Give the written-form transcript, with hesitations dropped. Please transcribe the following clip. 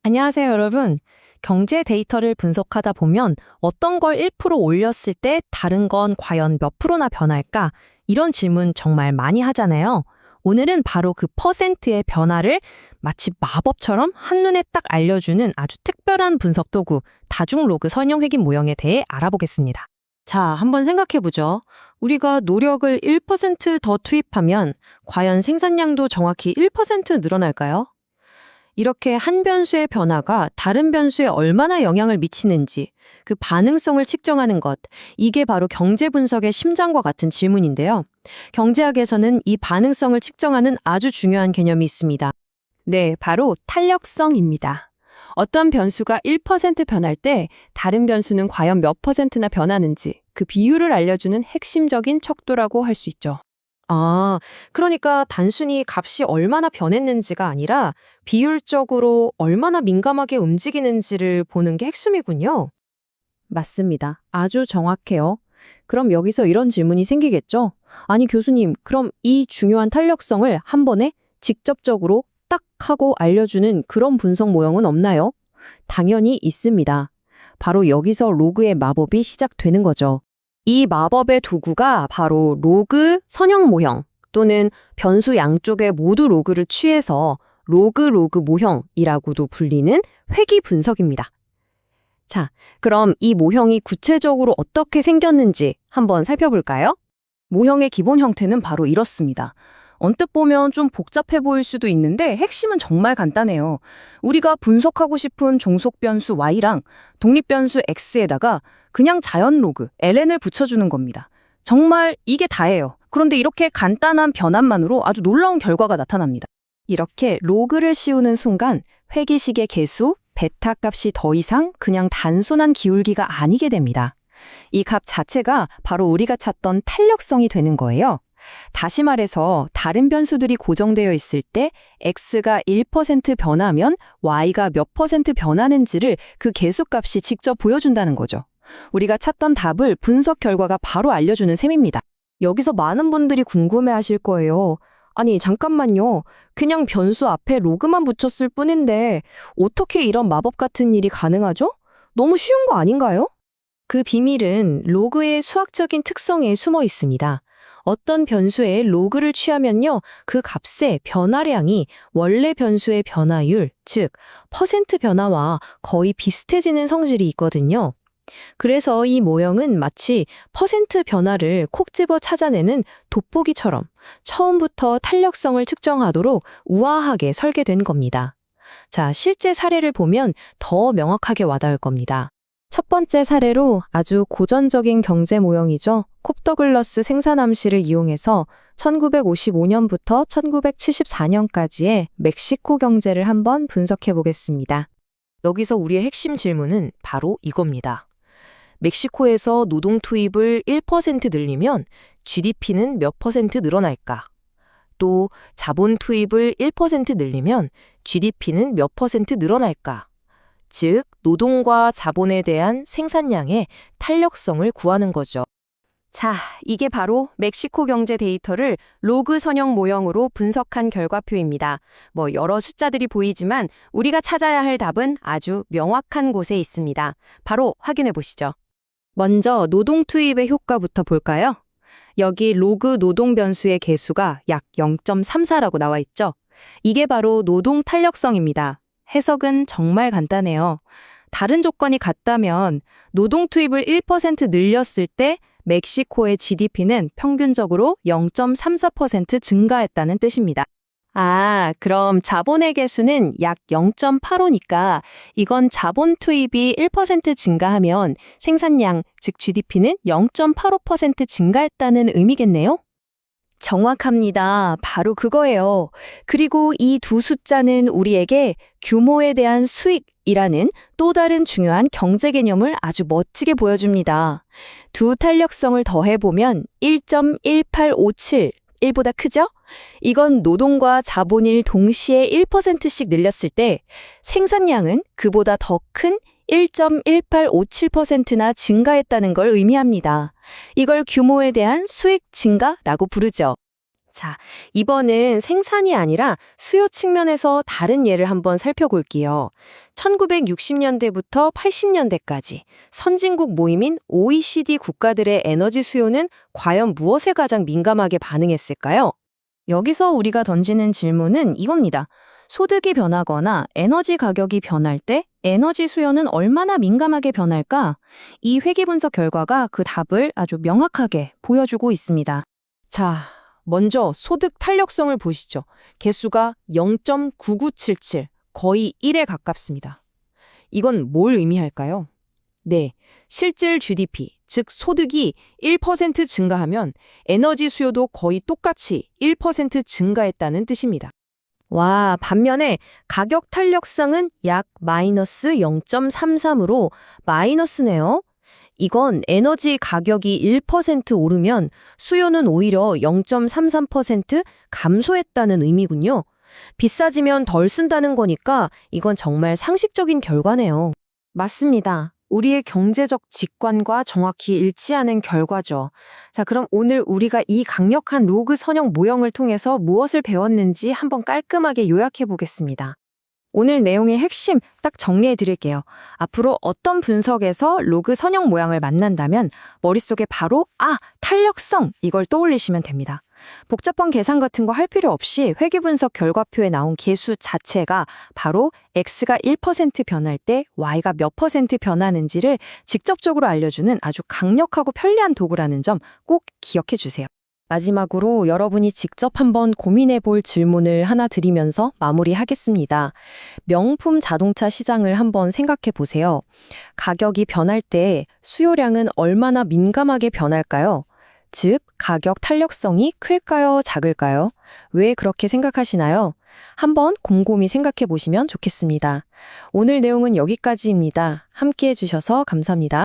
안녕하세요, 여러분. 경제 데이터를 분석하다 보면 어떤 걸 1% 올렸을 때 다른 건 과연 몇 프로나 변할까? 이런 질문 정말 많이 하잖아요. 오늘은 바로 그 퍼센트의 변화를 마치 마법처럼 한눈에 딱 알려주는 아주 특별한 분석 도구, 다중 로그 선형 회귀 모형에 대해 알아보겠습니다. 자, 한번 생각해보죠. 우리가 노력을 1%더 투입하면 과연 생산량도 정확히 1% 늘어날까요? 이렇게 한 변수의 변화가 다른 변수에 얼마나 영향을 미치는지 그 반응성을 측정하는 것, 이게 바로 경제 분석의 심장과 같은 질문인데요. 경제학에서는 이 반응성을 측정하는 아주 중요한 개념이 있습니다. 네, 바로 탄력성입니다. 어떤 변수가 1% 변할 때 다른 변수는 과연 몇 퍼센트나 변하는지 그 비율을 알려주는 핵심적인 척도라고 할 수 있죠. 아, 그러니까 단순히 값이 얼마나 변했는지가 아니라 비율적으로 얼마나 민감하게 움직이는지를 보는 게 핵심이군요. 맞습니다. 아주 정확해요. 그럼 여기서 이런 질문이 생기겠죠? 아니, 교수님, 그럼 이 중요한 탄력성을 한 번에 직접적으로 딱 하고 알려주는 그런 분석 모형은 없나요? 당연히 있습니다. 바로 여기서 로그의 마법이 시작되는 거죠. 이 마법의 도구가 바로 로그 선형 모형 또는 변수 양쪽에 모두 로그를 취해서 로그 모형이라고도 불리는 회귀 분석입니다. 자, 그럼 이 모형이 구체적으로 어떻게 생겼는지 한번 살펴볼까요? 모형의 기본 형태는 바로 이렇습니다. 언뜻 보면 좀 복잡해 보일 수도 있는데 핵심은 정말 간단해요. 우리가 분석하고 싶은 종속 변수 y랑 독립 변수 x에다가 그냥 자연 로그 ln을 붙여주는 겁니다. 정말 이게 다예요. 그런데 이렇게 간단한 변환만으로 아주 놀라운 결과가 나타납니다. 이렇게 로그를 씌우는 순간 회귀식의 개수, 베타 값이 더 이상 그냥 단순한 기울기가 아니게 됩니다. 이 값 자체가 바로 우리가 찾던 탄력성이 되는 거예요. 다시 말해서 다른 변수들이 고정되어 있을 때 x가 1% 변하면 y가 몇 퍼센트 변하는지를 그 개수값이 직접 보여준다는 거죠. 우리가 찾던 답을 분석 결과가 바로 알려주는 셈입니다. 여기서 많은 분들이 궁금해하실 거예요. 아니, 잠깐만요. 그냥 변수 앞에 로그만 붙였을 뿐인데 어떻게 이런 마법 같은 일이 가능하죠? 너무 쉬운 거 아닌가요? 그 비밀은 로그의 수학적인 특성에 숨어 있습니다. 어떤 변수에 로그를 취하면요, 그 값의 변화량이 원래 변수의 변화율, 즉 퍼센트 변화와 거의 비슷해지는 성질이 있거든요. 그래서 이 모형은 마치 퍼센트 변화를 콕 집어 찾아내는 돋보기처럼 처음부터 탄력성을 측정하도록 우아하게 설계된 겁니다. 자, 실제 사례를 보면 더 명확하게 와닿을 겁니다. 첫 번째 사례로 아주 고전적인 경제 모형이죠. 콥더글러스 생산함실을 이용해서 1955년부터 1974년까지의 멕시코 경제를 한번 분석해 보겠습니다. 여기서 우리의 핵심 질문은 바로 이겁니다. 멕시코에서 노동 투입을 1% 늘리면 GDP는 몇 퍼센트 늘어날까? 또 자본 투입을 1% 늘리면 GDP는 몇 퍼센트 늘어날까? 즉, 노동과 자본에 대한 생산량의 탄력성을 구하는 거죠. 자, 이게 바로 멕시코 경제 데이터를 로그 선형 모형으로 분석한 결과표입니다. 여러 숫자들이 보이지만 우리가 찾아야 할 답은 아주 명확한 곳에 있습니다. 바로 확인해 보시죠. 먼저 노동 투입의 효과부터 볼까요? 여기 로그 노동 변수의 개수가 약 0.34라고 나와 있죠. 이게 바로 노동 탄력성입니다. 해석은 정말 간단해요. 다른 조건이 같다면 노동 투입을 1% 늘렸을 때 멕시코의 GDP는 평균적으로 0.34% 증가했다는 뜻입니다. 아, 그럼 자본의 개수는 약 0.85니까 이건 자본 투입이 1% 증가하면 생산량, 즉 GDP는 0.85% 증가했다는 의미겠네요? 정확합니다. 바로 그거예요. 그리고 이 두 숫자는 우리에게 규모에 대한 수익이라는 또 다른 중요한 경제 개념을 아주 멋지게 보여줍니다. 두 탄력성을 더해보면 1.1857, 1보다 크죠? 이건 노동과 자본을 동시에 1%씩 늘렸을 때 생산량은 그보다 더 큰 1.1857%나 증가했다는 걸 의미합니다. 이걸 규모에 대한 수익 증가라고 부르죠. 자, 이번은 생산이 아니라 수요 측면에서 다른 예를 한번 살펴볼게요. 1960년대부터 80년대까지 선진국 모임인 OECD 국가들의 에너지 수요는 과연 무엇에 가장 민감하게 반응했을까요? 여기서 우리가 던지는 질문은 이겁니다. 소득이 변하거나 에너지 가격이 변할 때 에너지 수요는 얼마나 민감하게 변할까? 이 회계 분석 결과가 그 답을 아주 명확하게 보여주고 있습니다. 자, 먼저 소득 탄력성을 보시죠. 개수가 0.9977, 거의 1에 가깝습니다. 이건 뭘 의미할까요? 네, 실질 GDP, 즉 소득이 1% 증가하면 에너지 수요도 거의 똑같이 1% 증가했다는 뜻입니다. 와, 반면에 가격 탄력성은 약 마이너스 0.33으로 마이너스네요. 이건 에너지 가격이 1% 오르면 수요는 오히려 0.33% 감소했다는 의미군요. 비싸지면 덜 쓴다는 거니까 이건 정말 상식적인 결과네요. 맞습니다. 우리의 경제적 직관과 정확히 일치하는 결과죠. 자, 그럼 오늘 우리가 이 강력한 로그 선형 모형을 통해서 무엇을 배웠는지 한번 깔끔하게 요약해 보겠습니다. 오늘 내용의 핵심 딱 정리해 드릴게요. 앞으로 어떤 분석에서 로그 선형 모양을 만난다면 머릿속에 바로 탄력성 이걸 떠올리시면 됩니다. 복잡한 계산 같은 거 할 필요 없이 회계 분석 결과표에 나온 계수 자체가 바로 X가 1% 변할 때 Y가 몇 % 변하는지를 직접적으로 알려주는 아주 강력하고 편리한 도구라는 점 꼭 기억해 주세요. 마지막으로 여러분이 직접 한번 고민해 볼 질문을 하나 드리면서 마무리하겠습니다. 명품 자동차 시장을 한번 생각해 보세요. 가격이 변할 때 수요량은 얼마나 민감하게 변할까요? 즉, 가격 탄력성이 클까요, 작을까요? 왜 그렇게 생각하시나요? 한번 곰곰이 생각해 보시면 좋겠습니다. 오늘 내용은 여기까지입니다. 함께 해주셔서 감사합니다.